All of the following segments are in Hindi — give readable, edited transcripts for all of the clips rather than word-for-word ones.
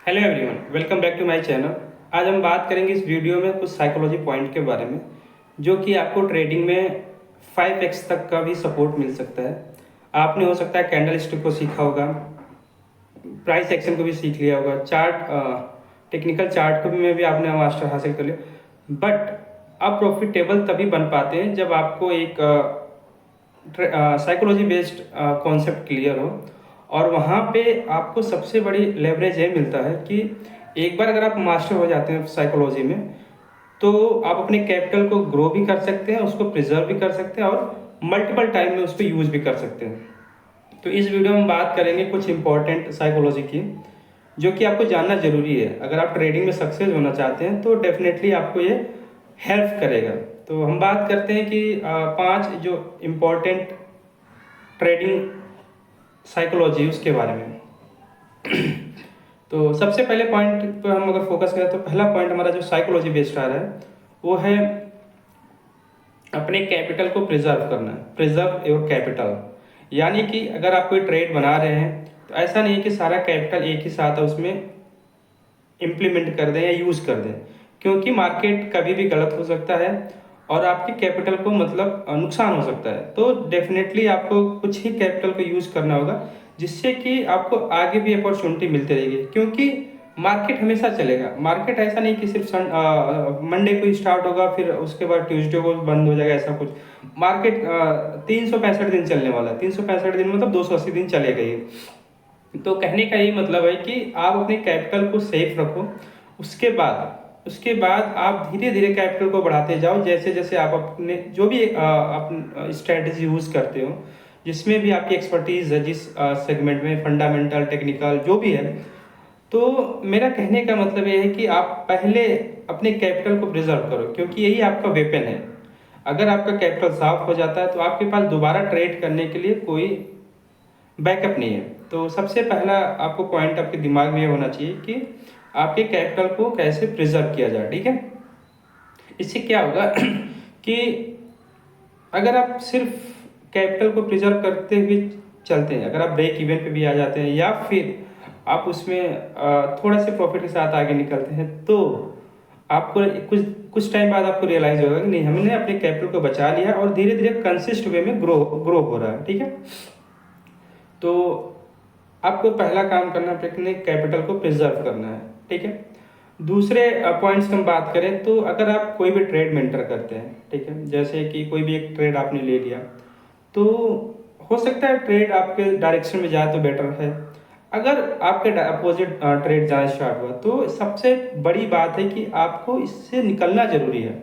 Hello everyone, welcome back to my channel. आज हम बात करेंगे इस वीडियो में कुछ साइकोलॉजी पॉइंट के बारे में जो कि आपको ट्रेडिंग में 5x तक का भी सपोर्ट मिल सकता है। आपने हो सकता है कैंडल स्टिक को सीखा होगा, प्राइस एक्शन को भी सीख लिया होगा, टेक्निकल चार्ट को भी में भी आपने मास्टर हासिल कर लिया। बट आप प्रॉफिटेबल तभी बन पाते हैं जब आपको एक साइकोलॉजी बेस्ड कॉन्सेप्ट क्लियर हो। और वहाँ पे आपको सबसे बड़ी लेवरेज ये मिलता है कि एक बार अगर आप मास्टर हो जाते हैं साइकोलॉजी में, तो आप अपने कैपिटल को ग्रो भी कर सकते हैं, उसको प्रिजर्व भी कर सकते हैं और मल्टीपल टाइम में उसको यूज भी कर सकते हैं। तो इस वीडियो में बात करेंगे कुछ इंपॉर्टेंट साइकोलॉजी की जो कि आपको जानना जरूरी है। अगर आप ट्रेडिंग में सक्सेस होना चाहते हैं तो डेफिनेटली आपको ये हेल्प करेगा। तो हम बात करते हैं कि 5 जो इम्पोर्टेंट ट्रेडिंग साइकोलॉजी उसके बारे में। तो सबसे पहले पॉइंट पर हम अगर फोकस करें तो पहला पॉइंट हमारा जो साइकोलॉजी बेस्ड आ रहा है वो है अपने कैपिटल को प्रिजर्व करना। प्रिजर्व योर कैपिटल, यानी कि अगर आप कोई ट्रेड बना रहे हैं तो ऐसा नहीं है कि सारा कैपिटल एक ही साथ उसमें इम्प्लीमेंट कर दें या यूज कर दें, क्योंकि मार्केट कभी भी गलत हो सकता है और आपके कैपिटल को मतलब नुकसान हो सकता है। तो डेफिनेटली आपको कुछ ही कैपिटल को यूज करना होगा जिससे कि आपको आगे भी अपॉर्चुनिटी मिलती रहेगी, क्योंकि मार्केट हमेशा चलेगा। मार्केट ऐसा नहीं कि सिर्फ मंडे को स्टार्ट होगा फिर उसके बाद ट्यूसडे को बंद हो जाएगा, ऐसा कुछ। मार्केट 365 दिन चलने वाला है। 365 दिन मतलब 280 दिन चलेगा ये। तो कहने का यही मतलब है कि आप अपने कैपिटल को सेफ रखो। उसके बाद आप धीरे धीरे कैपिटल को बढ़ाते जाओ, जैसे जैसे आप अपने जो भी आप स्ट्रेटजी यूज करते हो, जिसमें भी आपकी एक्सपर्टीज है, जिस सेगमेंट में, फंडामेंटल, टेक्निकल जो भी है। तो मेरा कहने का मतलब ये है कि आप पहले अपने कैपिटल को प्रिजर्व करो, क्योंकि यही आपका वेपन है। अगर आपका कैपिटल साफ हो जाता है तो आपके पास दोबारा ट्रेड करने के लिए कोई बैकअप नहीं है। तो सबसे पहला आपको पॉइंट आपके दिमाग में ये होना चाहिए कि आपके कैपिटल को कैसे प्रिजर्व किया जाए। ठीक है, इससे क्या होगा कि अगर आप सिर्फ कैपिटल को प्रिजर्व करते हुए चलते हैं, अगर आप ब्रेक इवन पे भी आ जाते हैं या फिर आप उसमें थोड़े से प्रॉफिट के साथ आगे निकलते हैं, तो आपको कुछ कुछ टाइम बाद आपको रियलाइज होगा कि नहीं, हमने अपने कैपिटल को बचा लिया और धीरे धीरे कंसिस्ट वे में ग्रो हो रहा है। ठीक है, तो आपको पहला काम करना है अपने कैपिटल को प्रिजर्व करना है। ठीक है, दूसरे पॉइंट्स की हम बात करें तो अगर आप कोई भी ट्रेड में एंटर करते हैं, ठीक है, जैसे कि कोई भी एक ट्रेड आपने ले लिया, तो हो सकता है ट्रेड आपके डायरेक्शन में जाए तो बेटर है। अगर आपके अपोजिट ट्रेड जाना स्टार्ट हुआ तो सबसे बड़ी बात है कि आपको इससे निकलना जरूरी है।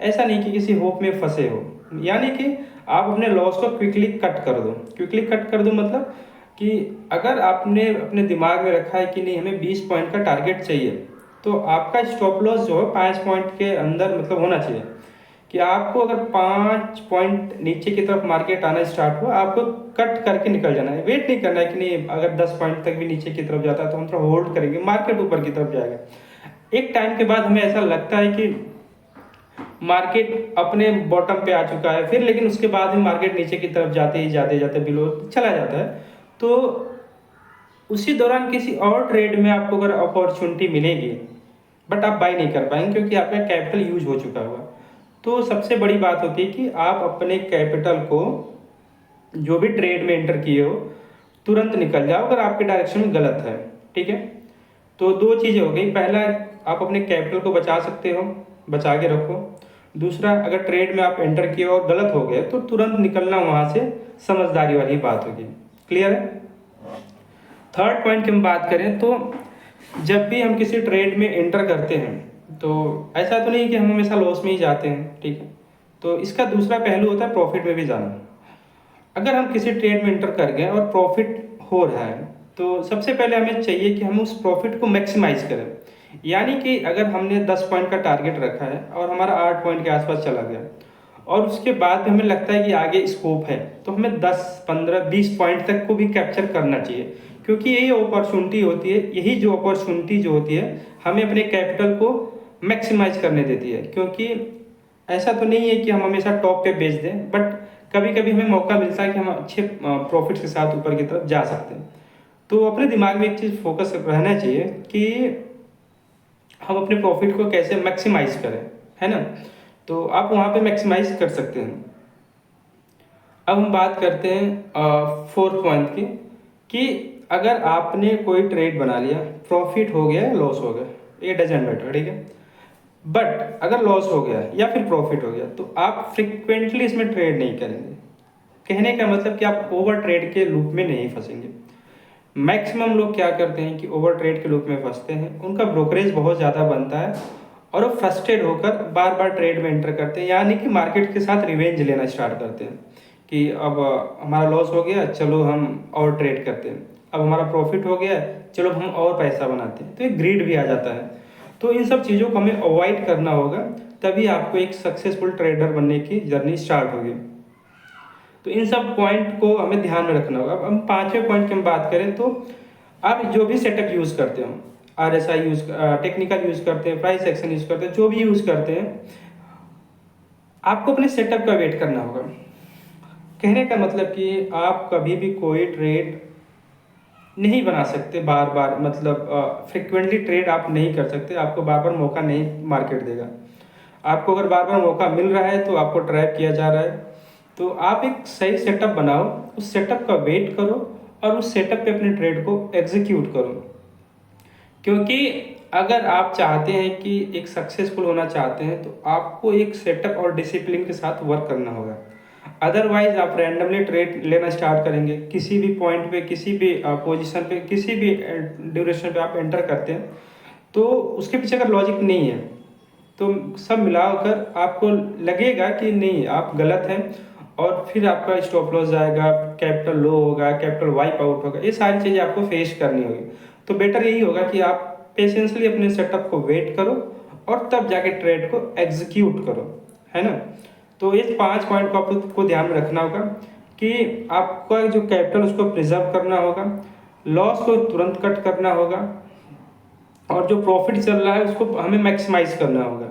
ऐसा नहीं कि किसी होप में फंसे हो, यानी कि आप अपने लॉस को क्विकली कट कर दो। क्विकली कट कर दो मतलब कि अगर आपने अपने दिमाग में रखा है कि नहीं, हमें 20 पॉइंट का टारगेट चाहिए, तो आपका स्टॉप लॉस जो है 5 पॉइंट के अंदर मतलब होना चाहिए। कि आपको अगर 5 पॉइंट नीचे की तरफ मार्केट आना स्टार्ट हुआ, आपको कट करके निकल जाना है। वेट नहीं करना है कि नहीं, अगर 10 पॉइंट तक भी नीचे की तरफ जाता है तो हम थोड़ा होल्ड करेंगे, मार्केट ऊपर की तरफ जाएगा। एक टाइम के बाद हमें ऐसा लगता है कि मार्केट अपने बॉटम पे आ चुका है, फिर लेकिन उसके बाद भी मार्केट नीचे की तरफ जाते जाते बिलो चला जाता है। तो उसी दौरान किसी और ट्रेड में आपको अगर अपॉर्चुनिटी मिलेगी, बट आप बाई नहीं कर पाएंगे क्योंकि आपका कैपिटल यूज हो चुका होगा। तो सबसे बड़ी बात होती है कि आप अपने कैपिटल को जो भी ट्रेड में एंटर किए हो तुरंत निकल जाओ अगर आपके डायरेक्शन में गलत है। ठीक है, तो दो चीज़ें हो गई। पहला, आप अपने कैपिटल को बचा सकते हो, बचा के रखो। दूसरा, अगर ट्रेड में आप एंटर किए और गलत हो गए तो तुरंत निकलना वहाँ से समझदारी वाली बात होगी। क्लियर है। थर्ड पॉइंट की हम बात करें तो जब भी हम किसी ट्रेड में एंटर करते हैं तो ऐसा तो नहीं कि हम हमेशा लॉस में ही जाते हैं। ठीक है, तो इसका दूसरा पहलू होता है प्रॉफिट में भी जाना। अगर हम किसी ट्रेड में एंटर कर गए और प्रॉफिट हो रहा है तो सबसे पहले हमें चाहिए कि हम उस प्रॉफिट को मैक्सिमाइज करें। यानी कि अगर हमने 10 पॉइंट का टारगेट रखा है और हमारा 8 पॉइंट के आसपास चला गया और उसके बाद भी हमें लगता है कि आगे स्कोप है, तो हमें 10, 15, 20 पॉइंट तक को भी कैप्चर करना चाहिए, क्योंकि यही अपॉर्चुनिटी होती है। यही जो अपॉर्चुनिटी जो होती है हमें अपने कैपिटल को मैक्सिमाइज करने देती है। क्योंकि ऐसा तो नहीं है कि हम हमेशा टॉप पे बेच दें, बट कभी कभी हमें मौका मिलता है कि हम अच्छे प्रॉफिट्स के साथ ऊपर की तरफ जा सकते हैं। तो अपने दिमाग में एक चीज़ फोकस रहना चाहिए कि हम अपने प्रॉफिट को कैसे मैक्सिमाइज़ करें, है ना? तो आप वहाँ पे मैक्सिमाइज़ कर सकते हैं। अब हम बात करते हैं फोर्थ पॉइंट की, कि अगर आपने कोई ट्रेड बना लिया, प्रॉफिट हो गया लॉस हो गया, ये डजेंट मैटर, ठीक है। बट अगर लॉस हो गया या फिर प्रॉफिट हो गया तो आप फ्रिक्वेंटली इसमें ट्रेड नहीं करेंगे। कहने का मतलब कि आप ओवर ट्रेड के लूप में नहीं फंसेंगे। मैक्सिमम लोग क्या करते हैं कि ओवर ट्रेड के लूप में फंसते हैं, उनका ब्रोकरेज बहुत ज़्यादा बनता है और वो फ्रस्ट्रेट होकर बार बार ट्रेड में एंटर करते हैं, यानी कि मार्केट के साथ रिवेंज लेना स्टार्ट करते हैं कि अब हमारा लॉस हो गया, चलो हम और ट्रेड करते हैं, अब हमारा प्रॉफिट हो गया, चलो हम और पैसा बनाते हैं। तो एक ग्रीड भी आ जाता है। तो इन सब चीज़ों को हमें अवॉइड करना होगा, तभी आपको एक सक्सेसफुल ट्रेडर बनने की जर्नी स्टार्ट होगी। तो इन सब पॉइंट को हमें ध्यान में रखना होगा। अब हम पांचवें पॉइंट की हम बात करें तो आप जो भी सेटअप यूज़ करते हो, RSI यूज़, टेक्निकल यूज़ करते हैं, प्राइस एक्शन यूज़ करते हैं, जो भी यूज़ करते हैं, आपको अपने सेटअप का वेट करना होगा। कहने का मतलब कि आप कभी भी कोई ट्रेड नहीं बना सकते बार बार, मतलब फ्रिक्वेंटली ट्रेड आप नहीं कर सकते, आपको बार बार मौका नहीं मार्केट देगा। आपको अगर बार बार मौका मिल रहा है तो आपको ट्रैप किया जा रहा है। तो आप एक सही सेटअप बनाओ, उस सेटअप का वेट करो और उस सेटअप पे अपने ट्रेड को एग्जीक्यूट करो। क्योंकि अगर आप चाहते हैं कि एक सक्सेसफुल होना चाहते हैं तो आपको एक सेटअप और डिसिप्लिन के साथ वर्क करना होगा। अदरवाइज आप रैंडमली ट्रेड लेना स्टार्ट करेंगे, किसी भी पॉइंट पे, किसी भी पोजीशन पे, किसी भी ड्यूरेशन पे आप एंटर करते हैं, तो उसके पीछे अगर लॉजिक नहीं है तो सब मिलाकर आपको लगेगा कि नहीं आप गलत हैं, और फिर आपका स्टॉप लॉस जाएगा, कैपिटल लो होगा, कैपिटल वाइप आउट होगा, ये सारी चीज़ें आपको फेस करनी होगी। तो बेटर यही होगा कि आप पेशेंसली अपने सेटअप को वेट करो और तब जाके ट्रेड को एग्जीक्यूट करो, है ना। तो ये 5 पॉइंट को आपको ध्यान में रखना होगा कि आपका जो कैपिटल उसको प्रिजर्व करना होगा, लॉस को तुरंत कट करना होगा, और जो प्रॉफिट चल रहा है उसको हमें मैक्सिमाइज करना होगा।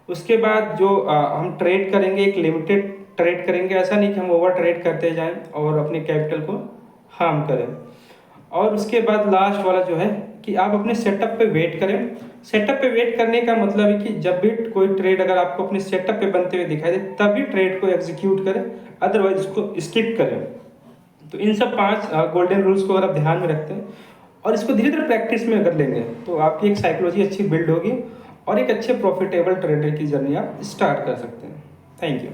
उसके बाद जो हम ट्रेड करेंगे, एक लिमिटेड ट्रेड करेंगे, ऐसा नहीं कि हम ओवर ट्रेड करते जाएं और अपने कैपिटल को हार्म करें। और उसके बाद लास्ट वाला जो है कि आप अपने सेटअप पे वेट करें। सेटअप पे वेट करने का मतलब है कि जब भी कोई ट्रेड अगर आपको अपने सेटअप पे बनते हुए दिखाई दे तभी ट्रेड को एग्जीक्यूट करें, अदरवाइज उसको स्किप करें। तो इन सब 5 गोल्डन रूल्स को अगर आप ध्यान में रखते हैं और इसको धीरे धीरे प्रैक्टिस में अगर लेंगे तो आपकी एक साइकोलॉजी अच्छी बिल्ड होगी और एक अच्छे प्रॉफिटेबल ट्रेडर की जर्नी आप स्टार्ट कर सकते हैं। Thank you.